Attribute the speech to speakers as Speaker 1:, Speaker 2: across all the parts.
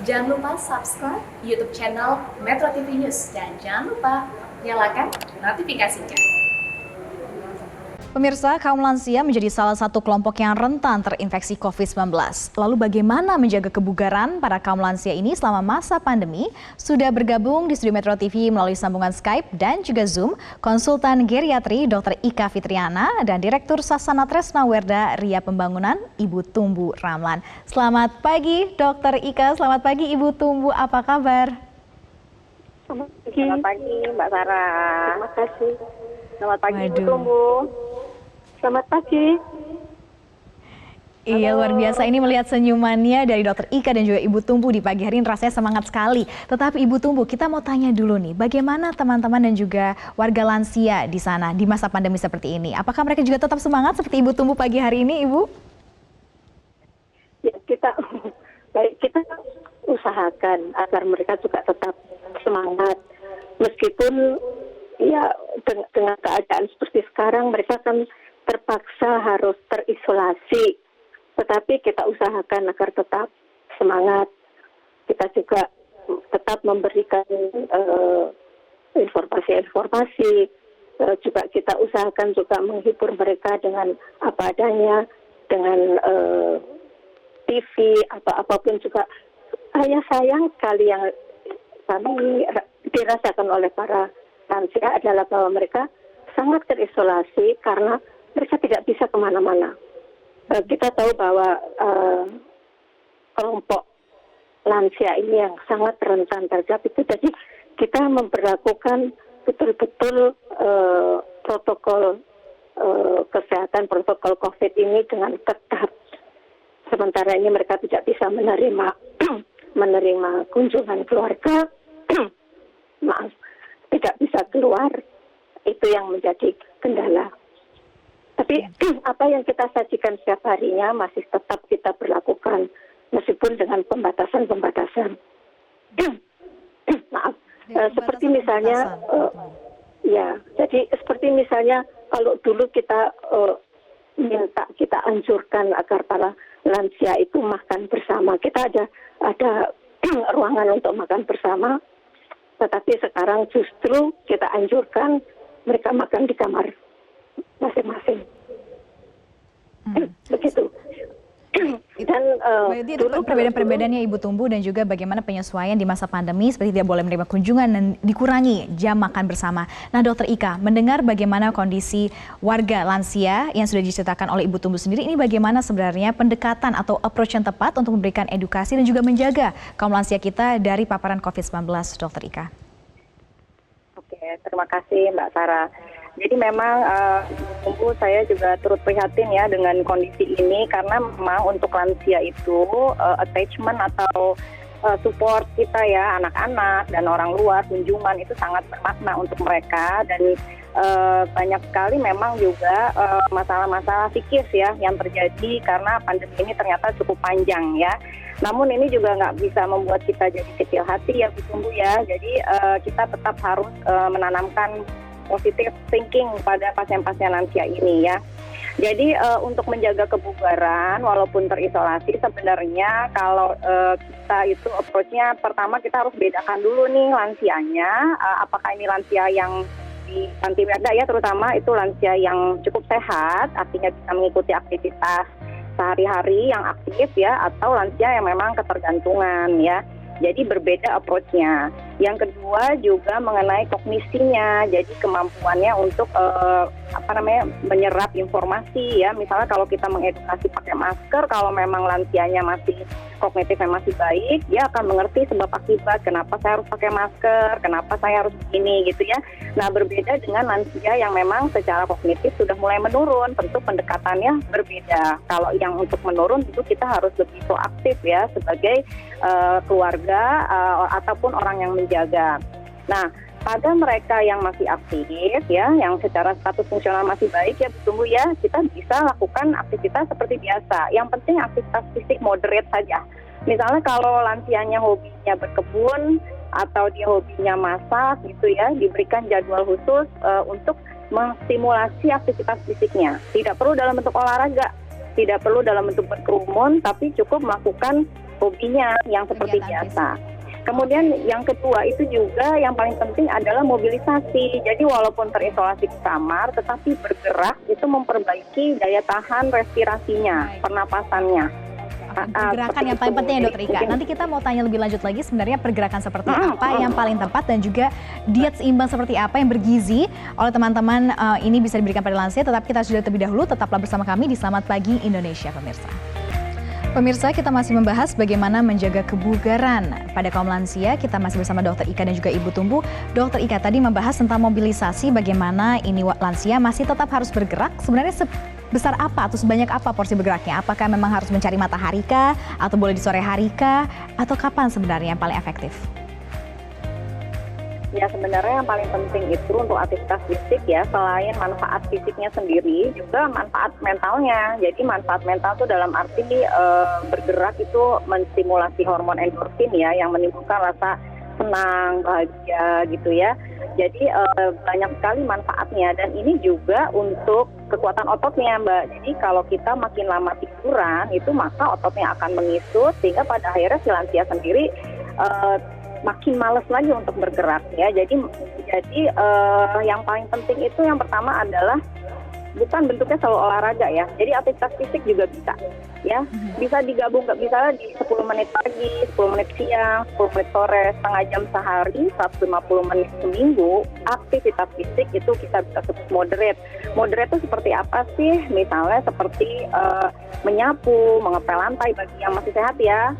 Speaker 1: Jangan lupa subscribe YouTube channel Metro TV News dan jangan lupa nyalakan notifikasinya.
Speaker 2: Pemirsa, kaum lansia menjadi salah satu kelompok yang rentan terinfeksi COVID-19. Lalu bagaimana menjaga kebugaran para kaum lansia ini selama masa pandemi? Sudah bergabung di studio Metro TV melalui sambungan Skype dan juga Zoom, konsultan geriatri Dr. Ika Fitriana dan Direktur Sasana Tresna Werda Ria Pembangunan, Ibu Tumbu Ramlan. Selamat pagi Dr. Ika, selamat pagi Ibu Tumbu, apa kabar?
Speaker 3: Selamat pagi Mbak Sarah. Terima kasih. Selamat pagi Ibu
Speaker 2: Waduh.
Speaker 3: Tumbu. Selamat pagi.
Speaker 2: Iya, luar biasa ini melihat senyumannya dari Dr. Ika dan juga Ibu Tumbu di pagi hari ini, rasanya semangat sekali. Tetapi Ibu Tumbu, kita mau tanya dulu nih, bagaimana teman-teman dan juga warga lansia di sana di masa pandemi seperti ini? Apakah mereka juga tetap semangat seperti Ibu Tumbu pagi hari ini, Ibu?
Speaker 3: Ya, kita usahakan agar mereka juga tetap semangat. Meskipun ya dengan keadaan seperti sekarang mereka kan terpaksa harus terisolasi. Tetapi kita usahakan agar tetap semangat. Kita juga tetap memberikan informasi-informasi. Juga kita usahakan juga menghibur mereka dengan apa adanya, dengan TV atau apapun juga. Hanya sayang sekali yang kami dirasakan oleh para lansia adalah bahwa mereka sangat terisolasi karena mereka tidak bisa kemana-mana. Kita tahu bahwa kelompok lansia ini yang sangat rentan terhadap itu. Jadi kita memperlakukan betul-betul protokol kesehatan, protokol COVID ini dengan ketat. Sementara ini mereka tidak bisa menerima kunjungan keluarga, maaf, tidak bisa keluar. Itu yang menjadi kendala. Tapi apa yang kita sajikan setiap harinya masih tetap kita berlakukan meskipun dengan pembatasan-pembatasan. Maaf, seperti misalnya, ya, jadi seperti misalnya kalau dulu kita kita anjurkan agar para lansia itu makan bersama. Kita ada ruangan untuk makan bersama, tetapi sekarang justru kita anjurkan mereka makan di kamar masing-masing. Begitu. Dan
Speaker 2: berarti itu perbedaan-perbedaannya Ibu Tumbu dan juga bagaimana penyesuaian di masa pandemi seperti tidak boleh menerima kunjungan dan dikurangi jam makan bersama. Nah, Dr. Ika, mendengar bagaimana kondisi warga lansia yang sudah diceritakan oleh Ibu Tumbu sendiri, ini bagaimana sebenarnya pendekatan atau approach yang tepat untuk memberikan edukasi dan juga menjaga kaum lansia kita dari paparan COVID-19, Dr. Ika?
Speaker 3: Oke, terima kasih Mbak Sarah. Jadi memang saya juga turut prihatin ya dengan kondisi ini karena memang untuk lansia itu attachment atau support kita ya, anak-anak dan orang luar kunjungan itu sangat bermakna untuk mereka dan banyak sekali memang juga masalah-masalah psikis ya yang terjadi karena pandemi ini ternyata cukup panjang ya. Namun ini juga nggak bisa membuat kita jadi kecil hati ya Bu Tumbu ya. Jadi kita tetap harus menanamkan positive thinking pada pasien-pasien lansia ini ya. Jadi untuk menjaga kebugaran walaupun terisolasi sebenarnya kalau kita itu approach-nya pertama kita harus bedakan dulu nih lansianya, apakah ini lansia yang di panti werda ya terutama itu lansia yang cukup sehat, artinya bisa mengikuti aktivitas sehari-hari yang aktif ya, atau lansia yang memang ketergantungan ya. Jadi berbeda approach-nya. Yang kedua juga mengenai kognisinya, jadi kemampuannya untuk menyerap informasi ya. Misalnya kalau kita mengedukasi pakai masker, kalau memang lansianya masih kognitifnya masih baik, dia akan mengerti sebab akibat kenapa saya harus pakai masker, kenapa saya harus begini gitu ya. Nah berbeda dengan lansia yang memang secara kognitif sudah mulai menurun, tentu pendekatannya berbeda. Kalau yang untuk menurun itu kita harus lebih proaktif ya sebagai keluarga ataupun orang yang menjaga. Nah, pada mereka yang masih aktif ya, yang secara status fungsional masih baik ya Bu Tumbu ya, kita bisa lakukan aktivitas seperti biasa. Yang penting aktivitas fisik moderate saja. Misalnya kalau lansianya hobinya berkebun atau dia hobinya masak gitu ya, diberikan jadwal khusus untuk menstimulasi aktivitas fisiknya. Tidak perlu dalam bentuk olahraga, tidak perlu dalam bentuk berkerumun, tapi cukup melakukan hobinya yang seperti
Speaker 2: Kegiatan
Speaker 3: biasa. Kemudian yang kedua itu juga yang paling penting adalah mobilisasi. Jadi walaupun terisolasi di kamar, tetapi bergerak itu memperbaiki daya tahan respirasinya,
Speaker 2: Baik.
Speaker 3: pernapasannya.
Speaker 2: Pergerakan yang paling penting ya Dokter Ika. Nanti kita mau tanya lebih lanjut lagi sebenarnya pergerakan seperti apa yang paling tepat dan juga diet seimbang seperti apa yang bergizi oleh teman-teman ini bisa diberikan pada lansia. Tetapi kita sudah terlebih dahulu, tetaplah bersama kami di Selamat Pagi Indonesia pemirsa. Pemirsa, kita masih membahas bagaimana menjaga kebugaran pada kaum lansia. Kita masih bersama Dokter Ika dan juga Ibu Tumbuh. Dokter Ika tadi membahas tentang mobilisasi, bagaimana ini lansia masih tetap harus bergerak. Sebenarnya sebesar apa atau sebanyak apa porsi bergeraknya? Apakah memang harus mencari matahari kah? Atau boleh di sore hari kah? Atau kapan sebenarnya yang paling efektif?
Speaker 3: Ya sebenarnya yang paling penting itu untuk aktivitas fisik ya, selain manfaat fisiknya sendiri juga manfaat mentalnya. Jadi manfaat mental itu dalam arti bergerak itu menstimulasi hormon endorfin ya, yang menimbulkan rasa senang, bahagia gitu ya. Jadi banyak sekali manfaatnya, dan ini juga untuk kekuatan ototnya Mbak. Jadi kalau kita makin lama tiduran itu maka ototnya akan mengisut, sehingga pada akhirnya si lansia sendiri makin malas lagi untuk bergerak ya. Jadi yang paling penting itu yang pertama adalah bukan bentuknya selalu olahraga ya. Jadi aktivitas fisik juga bisa ya. Bisa digabung, misalnya di 10 menit pagi, 10 menit siang, 10 menit sore, setengah jam sehari, 150 menit seminggu. Aktivitas fisik itu kita bisa sebut moderate. Moderate itu seperti apa sih? Misalnya seperti menyapu, mengepel lantai bagi yang masih sehat ya.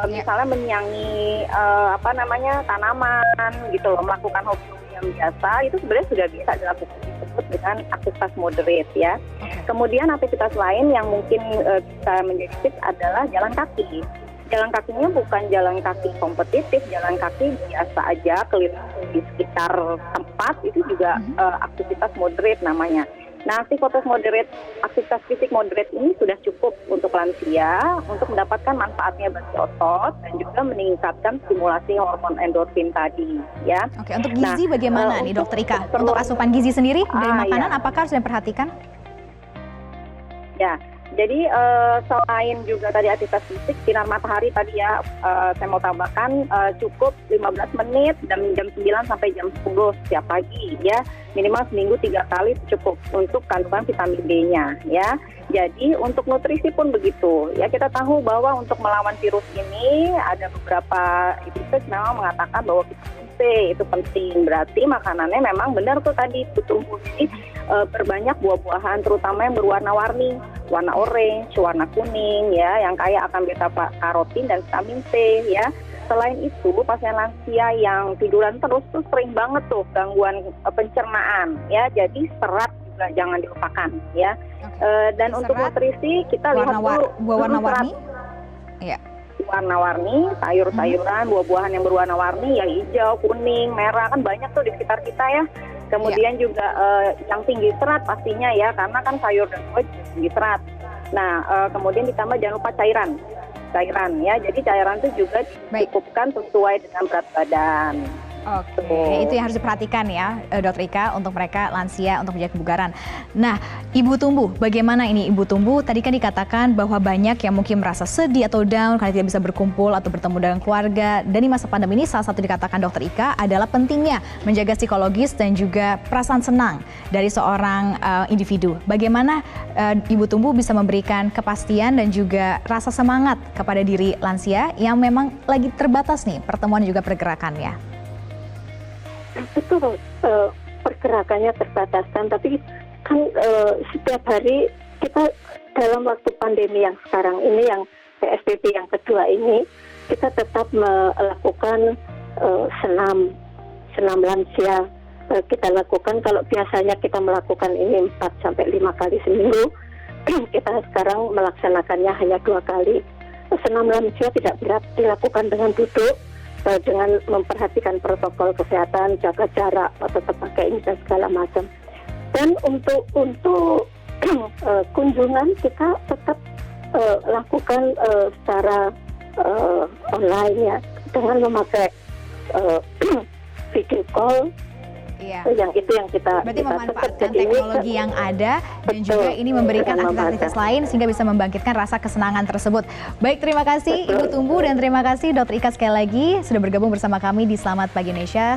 Speaker 3: Misalnya menyangi tanaman gitu loh, melakukan hobi yang biasa itu sebenarnya sudah bisa dilakukan, disebut dengan aktivitas moderate ya. Kemudian aktivitas lain yang mungkin bisa menjadi tips adalah jalan kaki. Jalan kakinya bukan jalan kaki kompetitif, jalan kaki biasa aja keliling di sekitar tempat, itu juga aktivitas moderate namanya. Nah, aktivitas fisik moderate ini sudah cukup untuk lansia untuk mendapatkan manfaatnya bagi otot dan juga meningkatkan stimulasi hormon endorfin tadi, ya.
Speaker 2: Oke, untuk gizi bagaimana nih Dokter Ika? Untuk asupan gizi sendiri dari makanan apakah harus diperhatikan?
Speaker 3: Ya, jadi selain juga tadi aktivitas fisik, sinar matahari tadi ya, saya mau tambahkan cukup 15 menit dan jam 9 sampai jam 10 setiap pagi ya. Minimal seminggu 3 kali cukup untuk kandungan vitamin D-nya ya. Jadi untuk nutrisi pun begitu ya, kita tahu bahwa untuk melawan virus ini ada beberapa riset memang mengatakan bahwa vitamin C itu penting. Berarti makanannya memang benar tuh tadi tumbuh. Jadi berbanyak buah-buahan terutama yang berwarna-warni, warna orange, warna kuning ya, yang kaya akan beta karotin dan vitamin C ya. Selain itu, pasien lansia yang tiduran terus tuh sering banget tuh gangguan pencernaan ya. Jadi serat juga jangan dilupakan ya. Dan serat, untuk nutrisi kita lihat dulu
Speaker 2: warna-warni. Iya.
Speaker 3: Warna-warni, sayur-sayuran, buah-buahan yang berwarna-warni ya, hijau, kuning, merah, kan banyak tuh di sekitar kita ya. Kemudian juga yang tinggi serat pastinya ya, karena kan sayur dan buah tinggi serat. Nah, kemudian ditambah jangan lupa cairan ya. Jadi cairan itu juga dicukupkan sesuai dengan berat badan.
Speaker 2: Oke, itu yang harus diperhatikan ya Dokter Ika untuk mereka lansia untuk menjaga kebugaran. Nah, Ibu Tumbuh, bagaimana ini Ibu Tumbuh? Tadi kan dikatakan bahwa banyak yang mungkin merasa sedih atau down karena tidak bisa berkumpul atau bertemu dengan keluarga. Dan di masa pandemi ini salah satu dikatakan Dokter Ika adalah pentingnya menjaga psikologis dan juga perasaan senang dari seorang individu. Bagaimana Ibu Tumbuh bisa memberikan kepastian dan juga rasa semangat kepada diri lansia yang memang lagi terbatas nih pertemuan dan juga pergerakannya?
Speaker 4: Betul, pergerakannya terbataskan, tapi kan setiap hari kita dalam waktu pandemi yang sekarang ini, yang PSBB yang kedua ini, kita tetap melakukan senam lansia. Kita lakukan, kalau biasanya kita melakukan ini 4-5 kali seminggu, kita sekarang melaksanakannya hanya 2 kali. Senam lansia tidak berat, dilakukan dengan duduk, dengan memperhatikan protokol kesehatan, jaga jarak, tetap pakai ini dan segala macam. Dan untuk kunjungan kita tetap lakukan secara online ya, dengan memakai video call
Speaker 2: Iya.
Speaker 4: Yang itu yang kita
Speaker 2: Berarti
Speaker 4: kita
Speaker 2: memanfaatkan
Speaker 4: jadi ini
Speaker 2: teknologi yang ada dan
Speaker 4: Betul.
Speaker 2: juga ini memberikan
Speaker 4: Dengan
Speaker 2: aktivitas
Speaker 4: memanfaatkan.
Speaker 2: lain sehingga bisa membangkitkan rasa kesenangan tersebut. Baik, terima kasih Ibu Tumbu dan terima kasih Dr. Ika sekali lagi sudah bergabung bersama kami di Selamat Pagi Indonesia.